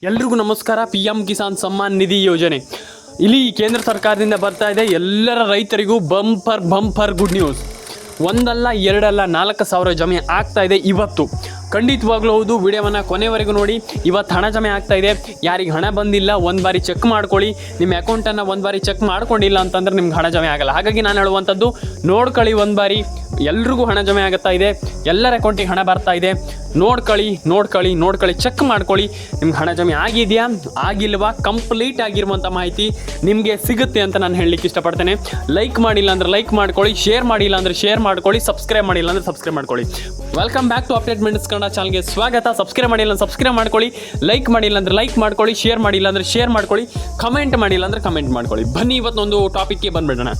ಎಲ್ರಿಗೂ ನಮಸ್ಕಾರ. PM ಕಿಸಾನ್ ಸಮ್ಮಾನ್ ನಿಧಿ ಯೋಜನೆ ಇಲ್ಲಿ ಕೇಂದ್ರ ಸರ್ಕಾರದಿಂದ ಬರ್ತಾ ಇದೆ. ಎಲ್ಲರ ರೈತರಿಗೂ ಬಂಪರ್ ಗುಡ್ ನ್ಯೂಸ್. ಒಂದಲ್ಲ ಎರಡಲ್ಲ 4,000 ಜಮೆ ಆಗ್ತಾ ಇದೆ ಇವತ್ತು. ಖಂಡಿತವಾಗ್ಲೂ ಹೌದು. ವಿಡಿಯೋವನ್ನು ಕೊನೆವರೆಗೂ ನೋಡಿ. ಇವತ್ತು ಹಣ ಜಮೆ ಆಗ್ತಾ ಇದೆ. ಯಾರಿಗೆ ಹಣ ಬಂದಿಲ್ಲ ಒಂದು ಬಾರಿ ಚೆಕ್ ಮಾಡ್ಕೊಳ್ಳಿ. ನಿಮ್ಮ ಅಕೌಂಟನ್ನು ಒಂದು ಬಾರಿ ಚೆಕ್ ಮಾಡ್ಕೊಂಡಿಲ್ಲ ಅಂತಂದ್ರೆ ನಿಮ್ಗೆ ಹಣ ಜಮೆ ಆಗಲ್ಲ. ಹಾಗಾಗಿ ನಾನು ಹೇಳುವಂಥದ್ದು ನೋಡ್ಕೊಳ್ಳಿ ಒಂದು ಬಾರಿ. ಎಲ್ರಿಗೂ ಹಣ ಜಮೆ ಆಗುತ್ತಾ ಇದೆ, ಎಲ್ಲರ ಅಕೌಂಟಿಗೆ ಹಣ ಬರ್ತಾ ಇದೆ. ನೋಡ್ಕೊಳ್ಳಿ ಚೆಕ್ ಮಾಡ್ಕೊಳ್ಳಿ. ನಿಮ್ಗೆ ಹಣ ಜಮೆ ಆಗಿದೆಯಾ ಆಗಿಲ್ವಾ ಕಂಪ್ಲೀಟ್ ಆಗಿರುವಂಥ ಮಾಹಿತಿ ನಿಮಗೆ ಸಿಗುತ್ತೆ ಅಂತ ನಾನು ಹೇಳಲಿಕ್ಕೆ ಇಷ್ಟಪಡ್ತೇನೆ. ಲೈಕ್ ಮಾಡಿಲ್ಲ ಅಂದರೆ ಲೈಕ್ ಮಾಡ್ಕೊಳ್ಳಿ, ಶೇರ್ ಮಾಡಿಲ್ಲ ಅಂದರೆ ಶೇರ್ ಮಾಡ್ಕೊಳ್ಳಿ, ಸಬ್ಸ್ಕ್ರೈಬ್ ಮಾಡಿಲ್ಲ ಅಂದರೆ ಸಬ್ಸ್ಕ್ರೈಬ್ ಮಾಡ್ಕೊಳ್ಳಿ. Welcome back to update minutes Kannada ಚಾನಲ್ಗೆ ಸ್ವಾಗತ. ಸಬ್ಸ್ಕ್ರೈಬ್ ಮಾಡಿಲ್ಲ ಅಂದರೆ ಸಬ್ಸ್ಕ್ರೈಬ್ ಮಾಡ್ಕೊಳ್ಳಿ, ಲೈಕ್ ಮಾಡಿಲ್ಲ ಅಂದರೆ ಲೈಕ್ ಮಾಡ್ಕೊಳ್ಳಿ, ಶೇರ್ ಮಾಡಿಲ್ಲ ಅಂದರೆ ಶೇರ್ ಮಾಡ್ಕೊಳ್ಳಿ, ಕಮೆಂಟ್ ಮಾಡಿಲ್ಲ ಅಂದರೆ ಕಮೆಂಟ್ ಮಾಡ್ಕೊಳ್ಳಿ. ಬನ್ನಿ ಇವತ್ತೊಂದು ಟಾಪಿಕ್ಗೆ ಬಂದ್ಬಿಡೋಣ.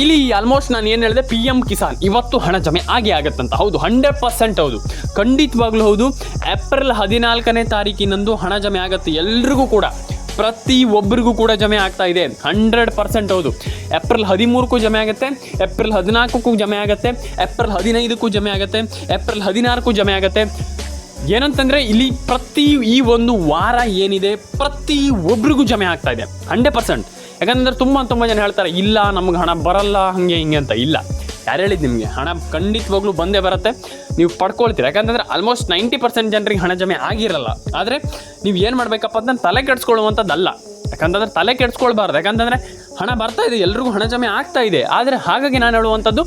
ಇಲ್ಲಿ ಆಲ್ಮೋಸ್ಟ್ ನಾನು ಏನು ಹೇಳಿದೆ, PM ಕಿಸಾನ್ ಇವತ್ತು ಹಣ ಜಮೆ ಆಗುತ್ತಂತ. ಹೌದು, 100% ಹೌದು, ಖಂಡಿತವಾಗ್ಲೂ ಹೌದು. ಏಪ್ರಿಲ್ 14ನೇ ತಾರೀಕಿನಂದು ಹಣ ಜಮೆ ಆಗುತ್ತೆ. ಎಲ್ರಿಗೂ ಕೂಡ, ಪ್ರತಿ ಒಬ್ಬರಿಗೂ ಕೂಡ ಜಮೆ ಆಗ್ತಾ ಇದೆ. 100% ಹೌದು. ಏಪ್ರಿಲ್ 13ಕ್ಕೂ ಜಮೆ ಆಗುತ್ತೆ, ಏಪ್ರಿಲ್ 14ಕ್ಕೂ ಜಮೆ ಆಗುತ್ತೆ, ಏಪ್ರಿಲ್ 15ಕ್ಕೂ ಜಮೆ ಆಗುತ್ತೆ, ಏಪ್ರಿಲ್ 16ಕ್ಕೂ ಜಮೆ ಆಗುತ್ತೆ. ಏನಂತಂದರೆ ಇಲ್ಲಿ ಈ ಒಂದು ವಾರ ಏನಿದೆ ಪ್ರತಿ ಒಬ್ರಿಗೂ ಜಮೆ ಆಗ್ತಾ ಇದೆ 100%. ಯಾಕಂದರೆ ತುಂಬ ಜನ ಹೇಳ್ತಾರೆ ಇಲ್ಲ ನಮ್ಗೆ ಹಣ ಬರಲ್ಲ ಹಾಗೆ ಹಿಂಗೆ ಅಂತ. ಇಲ್ಲ, ಯಾರು ಹೇಳಿದ್ದು ನಿಮಗೆ ಹಣ ಖಂಡಿತವಾಗ್ಲೂ ಬಂದೇ ಬರುತ್ತೆ, ನೀವು ಪಡ್ಕೊಳ್ತೀರ. ಯಾಕಂತಂದರೆ ಆಲ್ಮೋಸ್ಟ್ 90% ಜನರಿಗೆ ಹಣ ಜಮೆ ಆಗಿರಲ್ಲ. ಆದರೆ ನೀವು ಏನು ಮಾಡಬೇಕಪ್ಪ ಅಂತ ತಲೆ ಕೆಡಿಸ್ಕೊಳ್ಳುವಂಥದ್ದಲ್ಲ. ಯಾಕಂತಂದರೆ ತಲೆ ಕೆಡಿಸ್ಕೊಳ್ಬಾರ್ದು. ಯಾಕಂತಂದರೆ ಹಣ ಬರ್ತಾ ಇದೆ, ಎಲ್ರಿಗೂ ಹಣ ಜಮೆ ಆಗ್ತಾ ಇದೆ. ಆದರೆ ಹಾಗಾಗಿ ನಾನು ಹೇಳುವಂಥದ್ದು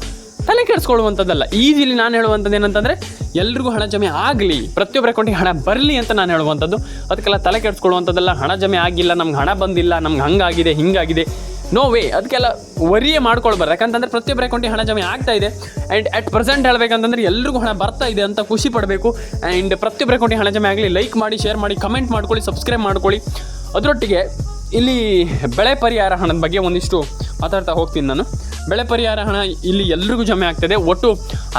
ತಲೆ ಕೆಡಿಸ್ಕೊಳ್ಳುವಂಥದ್ದಲ್ಲ. ಈಸಿಲಿ ನಾನು ಹೇಳುವಂಥದ್ದು ಏನಂತಂದರೆ ಎಲ್ರಿಗೂ ಹಣ ಜಮೆ ಆಗಲಿ, ಪ್ರತಿಯೊಬ್ಬರ ಅಕೌಂಟಿಗೆ ಹಣ ಬರಲಿ ಅಂತ ನಾನು ಹೇಳುವಂಥದ್ದು. ಅದಕ್ಕೆಲ್ಲ ತಲೆ ಕೆಡಿಸ್ಕೊಳ್ಳುವಂಥದ್ದಲ್ಲ. ಹಣ ಜಮೆ ಆಗಿಲ್ಲ, ನಮ್ಗೆ ಹಣ ಬಂದಿಲ್ಲ, ನಮ್ಗೆ ಹಂಗಾಗಿದೆ ಹಿಂಗಾಗಿದೆ, ನೋ ವೇ, ಅದಕ್ಕೆಲ್ಲ ವರಿಯೇ ಮಾಡ್ಕೊಳ್ಬಾರ್ದು. ಯಾಕಂತಂದರೆ ಪ್ರತಿಯೊಬ್ಬರ ಅಕೌಂಟಿಗೆ ಹಣ ಜಮೆ ಆಗ್ತಾ ಇದೆ. ಆ್ಯಂಡ್ ಅಟ್ ಪ್ರೆಸೆಂಟ್ ಹೇಳಬೇಕಂತಂದರೆ ಎಲ್ರಿಗೂ ಹಣ ಬರ್ತಾ ಇದೆ ಅಂತ ಖುಷಿ ಪಡಬೇಕು. ಆ್ಯಂಡ್ ಪ್ರತಿಯೊಬ್ಬರ ಅಕೌಂಟಿಗೆ ಹಣ ಜಮೆ ಆಗಲಿ. ಲೈಕ್ ಮಾಡಿ, ಶೇರ್ ಮಾಡಿ, ಕಮೆಂಟ್ ಮಾಡ್ಕೊಳ್ಳಿ, ಸಬ್ಸ್ಕ್ರೈಬ್ ಮಾಡ್ಕೊಳ್ಳಿ. ಅದರೊಟ್ಟಿಗೆ ಇಲ್ಲಿ ಬೆಳೆ ಪರಿಹಾರ ಹಣದ ಬಗ್ಗೆ ಒಂದಿಷ್ಟು ಮಾತಾಡ್ತಾ ಹೋಗ್ತೀನಿ ನಾನು. ಬೆಳೆ ಪರಿಹಾರ ಹಣ ಇಲ್ಲಿ ಎಲ್ರಿಗೂ ಜಮೆ ಆಗ್ತದೆ. ಒಟ್ಟು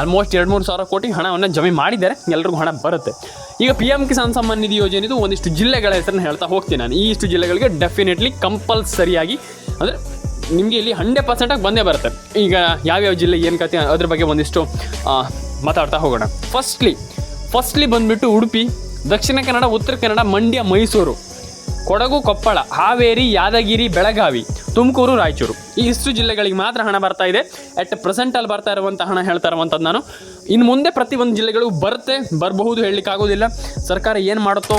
ಆಲ್ಮೋಸ್ಟ್ 2-3 ಸಾವಿರ ಕೋಟಿ ಹಣವನ್ನು ಜಮೆ ಮಾಡಿದ್ದಾರೆ. ಎಲ್ರಿಗೂ ಹಣ ಬರುತ್ತೆ. ಈಗ PM ಕಿಸಾನ್ ಸಮ್ಮಾನ್ ನಿಧಿ ಯೋಜನೆದು ಒಂದಿಷ್ಟು ಜಿಲ್ಲೆಗಳ ಹೆಸರನ್ನು ಹೇಳ್ತಾ ಹೋಗ್ತೀನಿ ನಾನು. ಈ ಇಷ್ಟು ಜಿಲ್ಲೆಗಳಿಗೆ ಡೆಫಿನೆಟ್ಲಿ ಕಂಪಲ್ಸರಿಯಾಗಿ ಅಂದರೆ ನಿಮಗೆ ಇಲ್ಲಿ 100% ಬಂದೇ ಬರುತ್ತೆ. ಈಗ ಯಾವ್ಯಾವ ಜಿಲ್ಲೆ ಏನು ಕತೆ ಅದ್ರ ಬಗ್ಗೆ ಒಂದಿಷ್ಟು ಮಾತಾಡ್ತಾ ಹೋಗೋಣ. ಫಸ್ಟ್ಲಿ ಬಂದುಬಿಟ್ಟು ಉಡುಪಿ, ದಕ್ಷಿಣ ಕನ್ನಡ, ಉತ್ತರ ಕನ್ನಡ, ಮಂಡ್ಯ, ಮೈಸೂರು, ಕೊಡಗು, ಕೊಪ್ಪಳ, ಹಾವೇರಿ, ಯಾದಗಿರಿ, ಬೆಳಗಾವಿ, ತುಮಕೂರು, ರಾಯಚೂರು. ಈ ಇಷ್ಟು ಜಿಲ್ಲೆಗಳಿಗೆ ಮಾತ್ರ ಹಣ ಬರ್ತಾ ಇದೆ. ಅಟ್ ಪ್ರೆಸೆಂಟಲ್ಲಿ ಬರ್ತಾ ಇರುವಂಥ ಹಣ ಹೇಳ್ತಾ ಇರುವಂಥದ್ದು ನಾನು. ಇನ್ನು ಮುಂದೆ ಪ್ರತಿಯೊಂದು ಜಿಲ್ಲೆಗಳು ಬರಬಹುದು, ಹೇಳಲಿಕ್ಕಾಗೋದಿಲ್ಲ. ಸರ್ಕಾರ ಏನು ಮಾಡುತ್ತೋ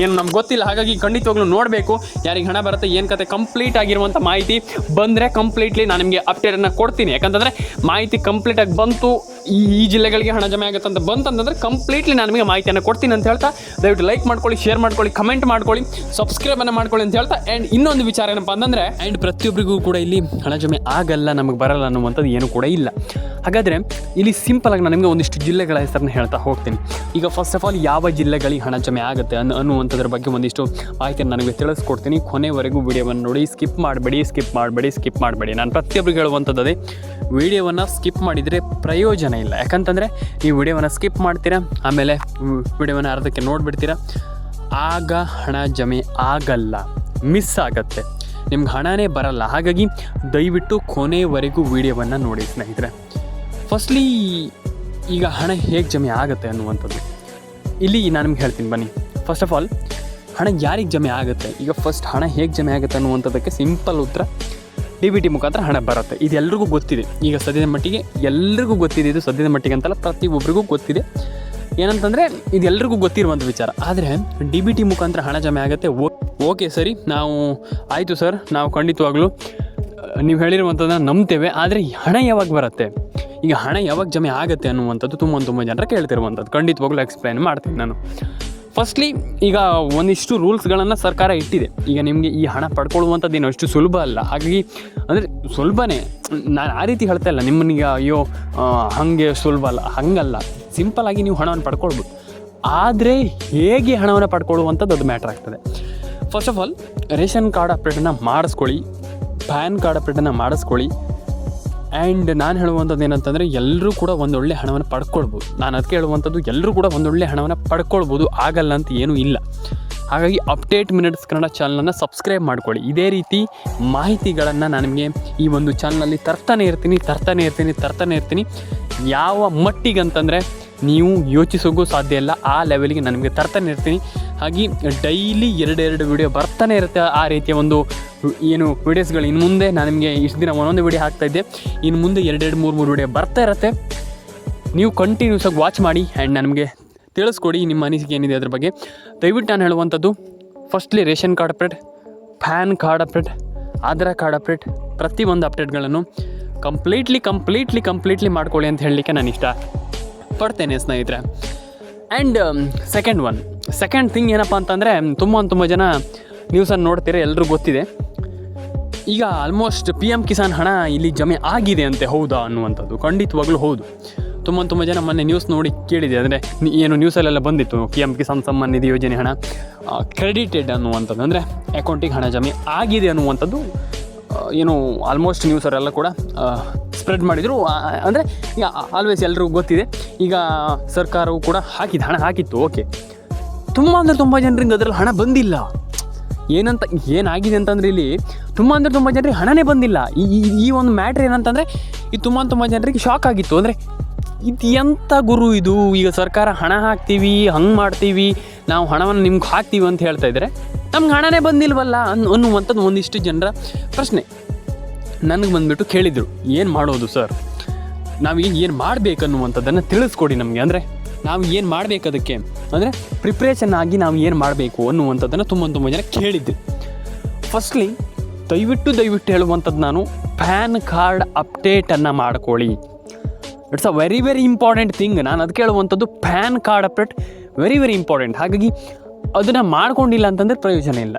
ಏನು ನಮ್ಗೆ ಗೊತ್ತಿಲ್ಲ. ಹಾಗಾಗಿ ಖಂಡಿತವಾಗ್ಲೂ ನೋಡಬೇಕು ಯಾರಿಗೆ ಹಣ ಬರುತ್ತೆ, ಏನು ಕತೆ ಕಂಪ್ಲೀಟ್ ಆಗಿರುವಂಥ ಮಾಹಿತಿ ಬಂದರೆ ಕಂಪ್ಲೀಟ್ಲಿ ನಾನು ನಿಮಗೆ ಅಪ್ಡೇಟನ್ನು ಕೊಡ್ತೀನಿ. ಯಾಕಂತಂದರೆ ಮಾಹಿತಿ ಕಂಪ್ಲೀಟಾಗಿ ಬಂತು, ಈ ಜಿಲ್ಲೆಗಳಿಗೆ ಹಣ ಜಮೆ ಆಗುತ್ತೆ ಅಂತ ಬಂತಂತಂದರೆ ಕಂಪ್ಲೀಟ್ಲಿ ನಾನು ನಿಮಗೆ ಮಾಹಿತಿಯನ್ನು ಕೊಡ್ತೀನಿ ಅಂತ ಹೇಳ್ತಾ, ದಯವಿಟ್ಟು ಲೈಕ್ ಮಾಡ್ಕೊಳ್ಳಿ, ಶೇರ್ ಮಾಡ್ಕೊಳ್ಳಿ, ಕಮೆಂಟ್ ಮಾಡ್ಕೊಳ್ಳಿ, ಸಬ್ಸ್ಕ್ರೈಬನ್ನು ಮಾಡ್ಕೊಳ್ಳಿ ಅಂತ ಹೇಳ್ತಾ. ಆ್ಯಂಡ್ ಇನ್ನೊಂದು ವಿಚಾರ ಏನಪ್ಪ ಅಂತಂದರೆ, ಆ್ಯಂಡ್ ಪ್ರತಿಯೊಬ್ಬರಿಗೂ ಕೂಡ ಇಲ್ಲಿ ಹಣ ಜಮೆ ಆಗಲ್ಲ, ನಮಗೆ ಬರಲ್ಲ ಅನ್ನುವಂಥದ್ದು ಏನೂ ಕೂಡ ಇಲ್ಲ. ಹಾಗಾದರೆ ಇಲ್ಲಿ ಸಿಂಪಲಾಗಿ ನಾನು ನಿಮಗೆ ಒಂದಿಷ್ಟು ಜಿಲ್ಲೆಗಳ ಹೆಸರನ್ನು ಹೇಳ್ತಾ ಹೋಗ್ತೀನಿ. ಈಗ ಫಸ್ಟ್ ಆಫ್ ಆಲ್ ಯಾವ ಜಿಲ್ಲೆಗಳಿಗೆ ಹಣ ಜಮೆ ಆಗುತ್ತೆ ಅನ್ನುವಂಥದ್ರ ಬಗ್ಗೆ ಒಂದಿಷ್ಟು ಮಾಹಿತಿಯನ್ನು ನನಗೆ ತಿಳಿಸ್ಕೊಡ್ತೀನಿ. ಕೊನೆವರೆಗೂ ವಿಡಿಯೋವನ್ನು ನೋಡಿ, ಸ್ಕಿಪ್ ಮಾಡಬೇಡಿ. ನಾನು ಪ್ರತಿಯೊಬ್ಬರಿಗೆ ಹೇಳುವಂಥದ್ದು ಅದೇ, ವಿಡಿಯೋವನ್ನು ಸ್ಕಿಪ್ ಮಾಡಿದರೆ ಪ್ರಯೋಜನ ಇಲ್ಲ. ಯಾಕಂತಂದರೆ ನೀವು ವಿಡಿಯೋವನ್ನು ಸ್ಕಿಪ್ ಮಾಡ್ತೀರಾ, ಆಮೇಲೆ ವಿಡಿಯೋವನ್ನು ಅರ್ಧಕ್ಕೆ ನೋಡಿಬಿಡ್ತೀರಾ, ಆಗ ಹಣ ಜಮೆ ಆಗಲ್ಲ, ಮಿಸ್ ಆಗುತ್ತೆ, ನಿಮ್ಗೆ ಹಣನೇ ಬರಲ್ಲ. ಹಾಗಾಗಿ ದಯವಿಟ್ಟು ಕೊನೆವರೆಗೂ ವಿಡಿಯೋವನ್ನು ನೋಡಿ ಸ್ನೇಹಿತರೆ. ಫಸ್ಟ್ಲಿ ಈಗ ಹಣ ಹೇಗೆ ಜಮೆ ಆಗುತ್ತೆ ಅನ್ನುವಂಥದ್ದು ಇಲ್ಲಿ ನಾನು ನಿಮ್ಗೆ ಹೇಳ್ತೀನಿ ಬನ್ನಿ. ಫಸ್ಟ್ ಆಫ್ ಆಲ್ ಹಣ ಯಾರಿಗೆ ಜಮೆ ಆಗುತ್ತೆ, ಈಗ ಫಸ್ಟ್ ಹಣ ಹೇಗೆ ಜಮೆ ಆಗುತ್ತೆ ಅನ್ನುವಂಥದ್ದಕ್ಕೆ ಸಿಂಪಲ್ ಉತ್ತರ, DBT ಮುಖಾಂತರ ಹಣ ಬರುತ್ತೆ. ಇದು ಎಲ್ರಿಗೂ ಗೊತ್ತಿದೆ. ಈಗ ಸದ್ಯದ ಮಟ್ಟಿಗೆ ಎಲ್ರಿಗೂ ಗೊತ್ತಿದೆ. ಇದು ಸದ್ಯದ ಮಟ್ಟಿಗೆ ಅಂತಲ್ಲ, ಪ್ರತಿಯೊಬ್ಬರಿಗೂ ಗೊತ್ತಿದೆ. ಏನಂತಂದರೆ ಇದು ಎಲ್ರಿಗೂ ಗೊತ್ತಿರುವಂಥ ವಿಚಾರ. ಆದರೆ DBT ಮುಖಾಂತರ ಹಣ ಜಮೆ ಆಗುತ್ತೆ. ಓಕೆ ಸರಿ, ನಾವು ಆಯಿತು ಸರ್, ನಾವು ಖಂಡಿತವಾಗ್ಲೂ ನೀವು ಹೇಳಿರುವಂಥದ್ದನ್ನು ನಂಬ್ತೇವೆ. ಆದರೆ ಹಣ ಯಾವಾಗ ಬರುತ್ತೆ, ಈಗ ಹಣ ಯಾವಾಗ ಜಮೆ ಆಗುತ್ತೆ ಅನ್ನುವಂಥದ್ದು ತುಂಬ ಜನರ ಕೇಳ್ತಿರುವಂಥದ್ದು. ಖಂಡಿತವಾಗ್ಲೂ ಎಕ್ಸ್ಪ್ಲೈನ್ ಮಾಡ್ತೀನಿ ನಾನು. ಫಸ್ಟ್ಲಿ ಈಗ ಒಂದಿಷ್ಟು ರೂಲ್ಸ್ಗಳನ್ನು ಸರ್ಕಾರ ಇಟ್ಟಿದೆ. ಈಗ ನಿಮಗೆ ಈ ಹಣ ಪಡ್ಕೊಳ್ಳುವಂಥದ್ದು ಏನೋ ಅಷ್ಟು ಸುಲಭ ಅಲ್ಲ. ಹಾಗಾಗಿ ಅಂದರೆ ಸುಲಭನೇ, ನಾನು ಆ ರೀತಿ ಹೇಳ್ತಾ ಇಲ್ಲ ನಿಮ್ಮನಿಗೆ ಅಯ್ಯೋ ಹಾಗೆ ಸುಲಭ ಅಲ್ಲ, ಹಾಗಲ್ಲ. ಸಿಂಪಲ್ಲಾಗಿ ನೀವು ಹಣವನ್ನು ಪಡ್ಕೊಳ್ಬೋದು. ಆದರೆ ಹೇಗೆ ಹಣವನ್ನು ಪಡ್ಕೊಳ್ಳುವಂಥದ್ದು ಅದು ಮ್ಯಾಟ್ರ್ ಆಗ್ತದೆ. First of all ration card ಅಪ್ಡೇಟನ್ನು ಮಾಡಿಸ್ಕೊಳ್ಳಿ, ಪ್ಯಾನ್ ಕಾರ್ಡ್ ಅಪ್ಡೇಟನ್ನು ಮಾಡಿಸ್ಕೊಳ್ಳಿ. ಆ್ಯಂಡ್ ನಾನು ಹೇಳುವಂಥದ್ದು ಏನಂತಂದರೆ ಎಲ್ಲರೂ ಕೂಡ ಒಂದೊಳ್ಳೆ ಹಣವನ್ನು ಪಡ್ಕೊಳ್ಬೋದು. ನಾನು ಅದಕ್ಕೆ ಹೇಳುವಂಥದ್ದು ಎಲ್ಲರೂ ಕೂಡ ಒಂದೊಳ್ಳೆ ಹಣವನ್ನು ಪಡ್ಕೊಳ್ಬೋದು, ಆಗಲ್ಲ ಅಂತ ಏನೂ ಇಲ್ಲ. ಹಾಗಾಗಿ ಅಪ್ಡೇಟ್ ಮಿನಿಟ್ಸ್ ಕನ್ನಡ ಚಾನಲನ್ನು ಸಬ್ಸ್ಕ್ರೈಬ್ ಮಾಡ್ಕೊಳ್ಳಿ. ಇದೇ ರೀತಿ ಮಾಹಿತಿಗಳನ್ನು ನಾನು ನಿಮಗೆ ಈ ಒಂದು ಚಾನಲಲ್ಲಿ ತರ್ತಾನೆ ಇರ್ತೀನಿ. ಯಾವ ಮಟ್ಟಿಗೆ ಅಂತಂದರೆ ನೀವು ಯೋಚಿಸೋಕ್ಕೂ ಸಾಧ್ಯ ಇಲ್ಲ. ಆ ಲೆವೆಲ್ಗೆ ನಾನು ನಿಮಗೆ ತರ್ತಾನೆ ಇರ್ತೀನಿ. ಹಾಗೆ ಡೈಲಿ 2 ವಿಡಿಯೋ ಬರ್ತಾನೆ ಇರುತ್ತೆ. ಆ ರೀತಿಯ ಒಂದು ಏನು ವೀಡಿಯೋಸ್ಗಳು ಇನ್ನು ಮುಂದೆ ನಾನು ನಿಮಗೆ ಇಷ್ಟು ದಿನ ಒಂದೊಂದು ವಿಡಿಯೋ ಹಾಕ್ತಾಯಿದ್ದೆ, ಇನ್ನು ಮುಂದೆ 2-3 ವಿಡಿಯೋ ಬರ್ತಾ ಇರುತ್ತೆ. ನೀವು ಕಂಟಿನ್ಯೂಸ್ ಆಗಿ ವಾಚ್ ಮಾಡಿ ಆ್ಯಂಡ್ ನನಗೆ ತಿಳಿಸ್ಕೊಡಿ ನಿಮ್ಮ ಅನಿಸಿಕೆ ಏನಿದೆ ಅದ್ರ ಬಗ್ಗೆ. ದಯವಿಟ್ಟು ನಾನು ಹೇಳುವಂಥದ್ದು, firstly ration card update, PAN card update, Aadhaar card update, ಪ್ರತಿಯೊಂದು ಅಪ್ಡೇಟ್ಗಳನ್ನು ಕಂಪ್ಲೀಟ್ಲಿ ಮಾಡ್ಕೊಳ್ಳಿ ಅಂತ ಹೇಳಲಿಕ್ಕೆ ನಾನು ಇಷ್ಟ ಪಡ್ತೇನೆ ಸ್ನೇಹಿತರೆ. ಆ್ಯಂಡ್ ಸೆಕೆಂಡ್ ಥಿಂಗ್ ಏನಪ್ಪ ಅಂತಂದರೆ, ತುಂಬ ಜನ ನ್ಯೂಸನ್ನು ನೋಡ್ತೀರ, ಎಲ್ರಿಗೂ ಗೊತ್ತಿದೆ. ಈಗ ಆಲ್ಮೋಸ್ಟ್ PM ಕಿಸಾನ್ ಹಣ ಇಲ್ಲಿ ಜಮೆ ಆಗಿದೆ ಅಂತೆ, ಹೌದಾ ಅನ್ನುವಂಥದ್ದು. ಖಂಡಿತವಾಗ್ಲೂ ಹೌದು. ತುಂಬ ಜನ ಮೊನ್ನೆ ನ್ಯೂಸ್ ನೋಡಿ ಕೇಳಿದೆ, ಅಂದರೆ ಏನು ನ್ಯೂಸಲ್ಲೆಲ್ಲ ಬಂದಿತ್ತು, PM ಕಿಸಾನ್ ಸಮ್ಮಾನ್ ನಿಧಿ ಯೋಜನೆ ಹಣ ಕ್ರೆಡಿಟೆಡ್ ಅನ್ನುವಂಥದ್ದು, ಅಂದರೆ ಅಕೌಂಟಿಗೆ ಹಣ ಜಮೆ ಆಗಿದೆ ಅನ್ನುವಂಥದ್ದು ಏನು ಆಲ್ಮೋಸ್ಟ್ ನ್ಯೂಸರೆಲ್ಲ ಕೂಡ ಸ್ಪ್ರೆಡ್ ಮಾಡಿದರು. ಅಂದರೆ ಈಗ ಆಲ್ವೇಸ್ ಎಲ್ರಿಗೂ ಗೊತ್ತಿದೆ. ಈಗ ಸರ್ಕಾರವು ಕೂಡ ಹಣ ಹಾಕಿತ್ತು. ಓಕೆ, ತುಂಬ ಜನರಿಗೆ ಅದರಲ್ಲಿ ಹಣ ಬಂದಿಲ್ಲ. ಏನಾಗಿದೆ ಅಂತಂದರೆ ಇಲ್ಲಿ ತುಂಬ ಜನರಿಗೆ ಹಣನೇ ಬಂದಿಲ್ಲ. ಈ ಒಂದು ಮ್ಯಾಟ್ರ್ ಏನಂತಂದರೆ, ಈ ತುಂಬ ಜನರಿಗೆ ಶಾಕ್ ಆಗಿತ್ತು. ಅಂದರೆ ಇದು ಎಂಥ ಗುರು ಇದು, ಈಗ ಸರ್ಕಾರ ಹಣ ಹಾಕ್ತೀವಿ, ಹಂಗೆ ಮಾಡ್ತೀವಿ, ನಾವು ಹಣವನ್ನು ನಿಮ್ಗೆ ಹಾಕ್ತೀವಿ ಅಂತ ಹೇಳ್ತಾ ಇದ್ದಾರೆ, ನಮ್ಗೆ ಹಣನೇ ಬಂದಿಲ್ವಲ್ಲ ಅನ್ನುವಂಥದ್ದು ಒಂದಿಷ್ಟು ಜನರ ಪ್ರಶ್ನೆ. ನನಗೆ ಬಂದುಬಿಟ್ಟು ಕೇಳಿದರು, ಏನು ಮಾಡೋದು ಸರ್, ನಾವೀಗ ಏನು ಮಾಡಬೇಕನ್ನುವಂಥದ್ದನ್ನು ತಿಳಿಸ್ಕೊಡಿ ನಮಗೆ. ಅಂದರೆ ನಾವು ಏನು ಮಾಡಬೇಕು, ಅದಕ್ಕೆ ಅಂದರೆ ಪ್ರಿಪ್ರೇಷನ್ ಆಗಿ ನಾವು ಏನು ಮಾಡಬೇಕು ಅನ್ನುವಂಥದ್ದನ್ನು ತುಂಬ ಜನ ಕೇಳಿದ್ದೆ. ಫಸ್ಟ್ಲಿ ದಯವಿಟ್ಟು ಹೇಳುವಂಥದ್ದು ನಾನು, ಪ್ಯಾನ್ ಕಾರ್ಡ್ ಅಪ್ಡೇಟನ್ನು ಮಾಡ್ಕೊಳ್ಳಿ. It's a very important thing. ನಾನು ಅದಕ್ಕೆ ಹೇಳುವಂಥದ್ದು, PAN card update very important. ಹಾಗಾಗಿ ಅದನ್ನು ಮಾಡ್ಕೊಂಡಿಲ್ಲ ಅಂತಂದರೆ ಪ್ರಯೋಜನ ಇಲ್ಲ.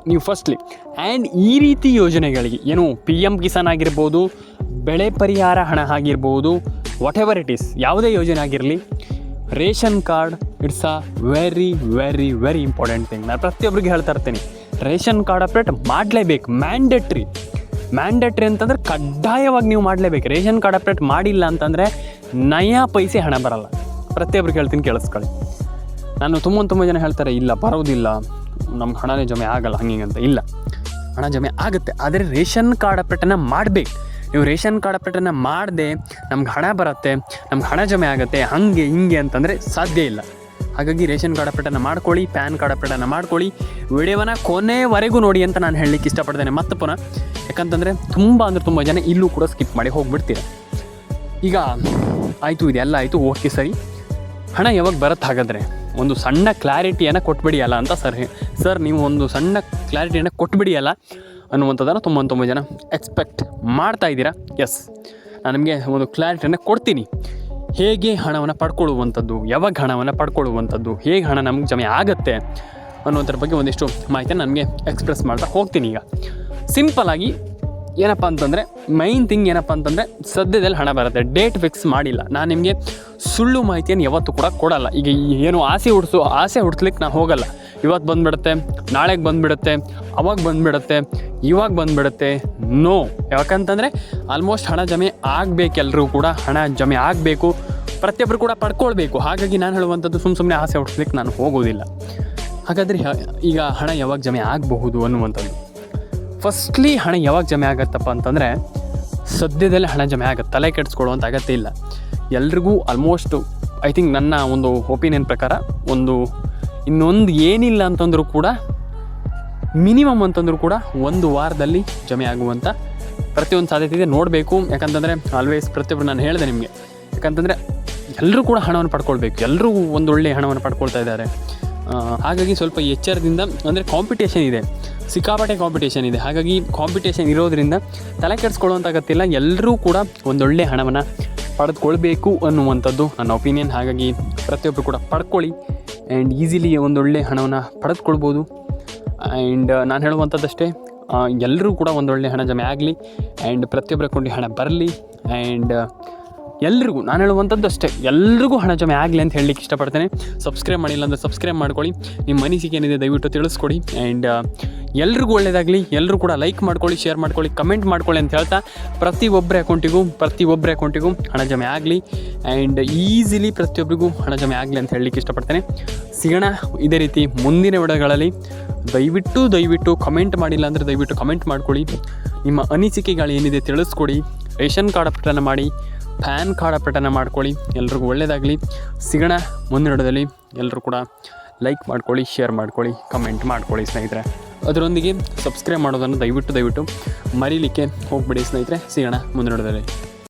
ನೀವು ಫಸ್ಟ್ಲಿ ಆ್ಯಂಡ್ ಈ ರೀತಿ ಯೋಜನೆಗಳಿಗೆ ಏನು PM ಕಿಸಾನ್ ಆಗಿರ್ಬೋದು, ಬೆಳೆ ಪರಿಹಾರ ಹಣ ಆಗಿರ್ಬೋದು, ವಾಟ್ ಎವರ್ ಇಟ್ ಈಸ್, ಯಾವುದೇ ಯೋಜನೆ ಆಗಿರಲಿ, ration card it's a very important thing. ನಾನು ಪ್ರತಿಯೊಬ್ಬರಿಗೆ ಹೇಳ್ತಾ ಇರ್ತೀನಿ, ರೇಷನ್ ಕಾರ್ಡ್ ಅಪ್ಡೇಟ್ ಮಾಡಲೇಬೇಕು. ಮ್ಯಾಂಡೇಟ್ರಿ ಅಂತಂದರೆ ಕಡ್ಡಾಯವಾಗಿ ನೀವು ಮಾಡಲೇಬೇಕು. ರೇಷನ್ ಕಾರ್ಡ್ ಅಪ್ಡೇಟ್ ಮಾಡಿಲ್ಲ ಅಂತಂದರೆ ನಯಾ ಪೈಸೆ ಹಣ ಬರಲ್ಲ. ಪ್ರತಿಯೊಬ್ಬರಿಗೆ ಹೇಳ್ತೀನಿ, ಕೇಳಿಸ್ಕೊಳ್ಳಿ. ನಾನು ತುಂಬ ಜನ ಹೇಳ್ತಾರೆ, ಇಲ್ಲ ಬರೋದಿಲ್ಲ, ನಮ್ಗೆ ಹಣನೇ ಜಮೆ ಆಗಲ್ಲ ಹಂಗೆ ಅಂತ. ಇಲ್ಲ, ಹಣ ಜಮೆ ಆಗುತ್ತೆ, ಆದರೆ ರೇಷನ್ ಕಾರ್ಡ್ ಅಪ್ಡೇಟನ್ನು ಮಾಡಬೇಕು. ನೀವು ರೇಷನ್ ಕಾರ್ಡ್ ಅಪ್ಡೇಟನ್ನು ಮಾಡದೆ ನಮ್ಗೆ ಹಣ ಬರುತ್ತೆ, ನಮ್ಗೆ ಹಣ ಜಮೆ ಆಗುತ್ತೆ, ಹಾಗೆ ಹಿಂಗೆ ಅಂತಂದರೆ ಸಾಧ್ಯ ಇಲ್ಲ. ಹಾಗಾಗಿ ರೇಷನ್ ಕಾರ್ಡ್ ಅಪ್ಡೇಟನ್ನು ಮಾಡ್ಕೊಳ್ಳಿ, ಪ್ಯಾನ್ ಕಾರ್ಡ್ ಅಪ್ಡೇಟನ್ನು ಮಾಡ್ಕೊಳ್ಳಿ. ವಿಡಿಯೋವನ್ನು ಕೊನೆವರೆಗೂ ನೋಡಿ ಅಂತ ನಾನು ಹೇಳಲಿಕ್ಕೆ ಇಷ್ಟಪಡ್ತೇನೆ. ಮತ್ತೆ ಪುನಃ ಯಾಕಂತಂದರೆ ತುಂಬ ಜನ ಇಲ್ಲೂ ಕೂಡ ಸ್ಕಿಪ್ ಮಾಡಿ ಹೋಗಿಬಿಡ್ತೀರ. ಈಗ ಆಯಿತು, ಇದೆಲ್ಲ ಆಯಿತು, ಓಕೆ ಸರಿ, ಹಣ ಯಾವಾಗ ಬರುತ್ತೆ ಹಾಗಾದರೆ ಒಂದು ಸಣ್ಣ ಕ್ಲಾರಿಟಿಯನ್ನು ಕೊಟ್ಬಿಡಿಯಲ್ಲ ಅಂತ ಸರ್ ನೀವು ಒಂದು ಸಣ್ಣ ಕ್ಲಾರಿಟಿಯನ್ನು ಕೊಟ್ಬಿಡಿಯಲ್ಲ ಅನ್ನುವಂಥದ್ದನ್ನು ತುಂಬ ಜನ ಎಕ್ಸ್ಪೆಕ್ಟ್ ಮಾಡ್ತಾ ಇದ್ದೀರಾ. ಎಸ್, ನಾನು ನಿಮಗೆ ಒಂದು ಕ್ಲಾರಿಟಿಯನ್ನು ಕೊಡ್ತೀನಿ. ಹೇಗೆ ಹಣವನ್ನು ಪಡ್ಕೊಳ್ಳುವಂಥದ್ದು, ಯಾವಾಗ ಹಣವನ್ನು ಪಡ್ಕೊಳ್ಳುವಂಥದ್ದು, ಹೇಗೆ ಹಣ ನಮಗೆ ಜಮೆ ಆಗುತ್ತೆ ಅನ್ನೋದ್ರ ಬಗ್ಗೆ ಒಂದಿಷ್ಟು ಮಾಹಿತಿಯನ್ನು ನನಗೆ ಎಕ್ಸ್ಪ್ರೆಸ್ ಮಾಡ್ತಾ ಹೋಗ್ತೀನಿ. ಈಗ ಸಿಂಪಲ್ಲಾಗಿ ಏನಪ್ಪ ಅಂತಂದರೆ, ಮೈನ್ ಥಿಂಗ್ ಏನಪ್ಪ ಅಂತಂದರೆ, ಸದ್ಯದಲ್ಲಿ ಹಣ ಬರುತ್ತೆ, ಡೇಟ್ ಫಿಕ್ಸ್ ಮಾಡಿಲ್ಲ. ನಾನು ನಿಮಗೆ ಸುಳ್ಳು ಮಾಹಿತಿಯನ್ನು ಯಾವತ್ತೂ ಕೂಡ ಕೊಡಲ್ಲ. ಈಗ ಏನು ಆಸೆ ಹುಡ್ಸ್ಲಿಕ್ಕೆ ನಾನು ಹೋಗಲ್ಲ. ಇವತ್ತು ಬಂದುಬಿಡುತ್ತೆ, ನಾಳೆಗೆ ಬಂದುಬಿಡುತ್ತೆ, ಅವಾಗ ಬಂದುಬಿಡುತ್ತೆ, ಇವಾಗ ಬಂದುಬಿಡುತ್ತೆ, ನೋ. ಯಾಕಂತಂದರೆ ಆಲ್ಮೋಸ್ಟ್ ಹಣ ಜಮೆ ಆಗಬೇಕು, ಎಲ್ಲರೂ ಕೂಡ ಹಣ ಜಮೆ ಆಗಬೇಕು, ಪ್ರತಿಯೊಬ್ಬರು ಕೂಡ ಪಡ್ಕೊಳ್ಬೇಕು. ಹಾಗಾಗಿ ನಾನು ಹೇಳುವಂಥದ್ದು ಸುಮ್ಮನೆ ಆಸೆ ಹುಡ್ಸ್ಲಿಕ್ಕೆ ನಾನು ಹೋಗೋದಿಲ್ಲ. ಹಾಗಾದರೆ ಈಗ ಹಣ ಯಾವಾಗ ಜಮೆ ಆಗಬಹುದು ಅನ್ನುವಂಥದ್ದು, ಫಸ್ಟ್ಲಿ ಹಣ ಯಾವಾಗ ಜಮೆ ಆಗತ್ತಪ್ಪ ಅಂತಂದರೆ, ಸದ್ಯದಲ್ಲೇ ಹಣ ಜಮೆ ಆಗುತ್ತೆ, ತಲೆ ಕೆಡಿಸ್ಕೊಳ್ಳುವಂಥ ಅಗತ್ಯ ಇಲ್ಲ. ಎಲ್ರಿಗೂ ಆಲ್ಮೋಸ್ಟು ಐ ಥಿಂಕ್ ನನ್ನ ಒಂದು ಒಪಿನಿಯನ್ ಪ್ರಕಾರ ಇನ್ನೊಂದು ಏನಿಲ್ಲ ಅಂತಂದರೂ ಕೂಡ ಮಿನಿಮಮ್ ಅಂತಂದರೂ ಕೂಡ 1 ವಾರದಲ್ಲಿ ಜಮೆ ಆಗುವಂಥ ಪ್ರತಿಯೊಂದು ಸಾಧ್ಯತೆ ಇದೆ. ನೋಡಬೇಕು. ಯಾಕಂತಂದರೆ ಆಲ್ವೇಸ್ ಪ್ರತಿಯೊಬ್ಬರು ನಾನು ಹೇಳಿದೆ ನಿಮಗೆ, ಯಾಕಂತಂದರೆ ಎಲ್ಲರೂ ಕೂಡ ಹಣವನ್ನು ಪಡ್ಕೊಳ್ಬೇಕು, ಎಲ್ಲರೂ ಒಂದು ಒಳ್ಳೆಯ ಹಣವನ್ನು ಪಡ್ಕೊಳ್ತಾ ಇದ್ದಾರೆ. ಹಾಗಾಗಿ ಸ್ವಲ್ಪ ಎಚ್ಚರದಿಂದ, ಅಂದರೆ ಕಾಂಪಿಟೇಷನ್ ಇದೆ, ಸಿಕ್ಕಾಪಟ್ಟೆ ಕಾಂಪಿಟೇಷನ್ ಇದೆ. ಹಾಗಾಗಿ ಕಾಂಪಿಟೇಷನ್ ಇರೋದರಿಂದ ತಲೆ ಕೆಡಿಸ್ಕೊಳ್ಳುವಂಥ ಅಗತ್ಯ ಇಲ್ಲ. ಎಲ್ಲರೂ ಕೂಡ ಒಂದೊಳ್ಳೆ ಹಣವನ್ನು ಪಡೆದುಕೊಳ್ಬೇಕು ಅನ್ನುವಂಥದ್ದು ನನ್ನ ಒಪಿನಿಯನ್. ಹಾಗಾಗಿ ಪ್ರತಿಯೊಬ್ಬರು ಕೂಡ ಪಡ್ಕೊಳ್ಳಿ ಆ್ಯಂಡ್ ಈಸಿಲಿ ಒಂದೊಳ್ಳೆ ಹಣವನ್ನು ಪಡೆದುಕೊಳ್ಬೋದು. ಆ್ಯಂಡ್ ನಾನು ಹೇಳುವಂಥದ್ದಷ್ಟೇ, ಎಲ್ಲರೂ ಕೂಡ ಒಂದೊಳ್ಳೆ ಹಣ ಜಮೆ ಆಗಲಿ ಆ್ಯಂಡ್ ಪ್ರತಿಯೊಬ್ಬರ ಅಕೌಂಟಿಗೆ ಹಣ ಬರಲಿ. ಆ್ಯಂಡ್ ಎಲ್ರಿಗೂ ನಾನು ಹೇಳುವಂಥದ್ದು ಅಷ್ಟೇ, ಎಲ್ರಿಗೂ ಹಣ ಜಮೆ ಆಗಲಿ ಅಂತ ಹೇಳಲಿಕ್ಕೆ ಇಷ್ಟಪಡ್ತೇನೆ. ಸಬ್ಸ್ಕ್ರೈಬ್ ಮಾಡಿಲ್ಲ ಅಂದರೆ ಸಬ್ಸ್ಕ್ರೈಬ್ ಮಾಡ್ಕೊಳ್ಳಿ, ನಿಮ್ಮ ಅನಿಸಿಕೆ ಏನಿದೆ ದಯವಿಟ್ಟು ತಿಳಿಸ್ಕೊಡಿ. ಆ್ಯಂಡ್ ಎಲ್ರಿಗೂ ಒಳ್ಳೆಯದಾಗಲಿ, ಎಲ್ಲರೂ ಕೂಡ ಲೈಕ್ ಮಾಡ್ಕೊಳ್ಳಿ, ಶೇರ್ ಮಾಡ್ಕೊಳ್ಳಿ, ಕಮೆಂಟ್ ಮಾಡ್ಕೊಳ್ಳಿ ಅಂತ ಹೇಳ್ತಾ, ಪ್ರತಿಯೊಬ್ಬರ ಅಕೌಂಟಿಗೂ ಹಣ ಜಮೆ ಆಗಲಿ ಆ್ಯಂಡ್ ಈಸಿಲಿ ಪ್ರತಿಯೊಬ್ಬರಿಗೂ ಹಣ ಜಮೆ ಆಗಲಿ ಅಂತ ಹೇಳಲಿಕ್ಕೆ ಇಷ್ಟಪಡ್ತೇನೆ. ಸಿಗೋಣ ಇದೇ ರೀತಿ ಮುಂದಿನ ವಿಡಿಯೋಗಳಲ್ಲಿ. ದಯವಿಟ್ಟು ಕಮೆಂಟ್ ಮಾಡಿಲ್ಲ ಅಂದರೆ ದಯವಿಟ್ಟು ಕಮೆಂಟ್ ಮಾಡ್ಕೊಳ್ಳಿ, ನಿಮ್ಮ ಅನಿಸಿಕೆಗಳು ಏನಿದೆ ತಿಳಿಸ್ಕೊಡಿ. ರೇಷನ್ ಕಾರ್ಡ್ ಅಪ್ಡೇಟನ್ನು ಮಾಡಿ, ಪ್ಯಾನ್ ಕಾರ್ಡ್ ಅಪ್ಡೇಟನ್ನು ಮಾಡ್ಕೊಳ್ಳಿ. ಎಲ್ರಿಗೂ ಒಳ್ಳೆಯದಾಗಲಿ. ಸಿಗೋಣ ಮುಂದಿನ ವಿಡಿಯೋದಲ್ಲಿ. ಎಲ್ಲರೂ ಕೂಡ ಲೈಕ್ ಮಾಡ್ಕೊಳ್ಳಿ, ಶೇರ್ ಮಾಡ್ಕೊಳ್ಳಿ, ಕಮೆಂಟ್ ಮಾಡ್ಕೊಳ್ಳಿ ಸ್ನೇಹಿತರೆ. ಅದರೊಂದಿಗೆ ಸಬ್ಸ್ಕ್ರೈಬ್ ಮಾಡೋದನ್ನು ದಯವಿಟ್ಟು ಮರೀಲಿಕ್ಕೆ ಹೋಗ್ಬಿಡಿ ಸ್ನೇಹಿತರೆ. ಸಿಗೋಣ ಮುಂದಿನ ವಿಡಿಯೋದಲ್ಲಿ.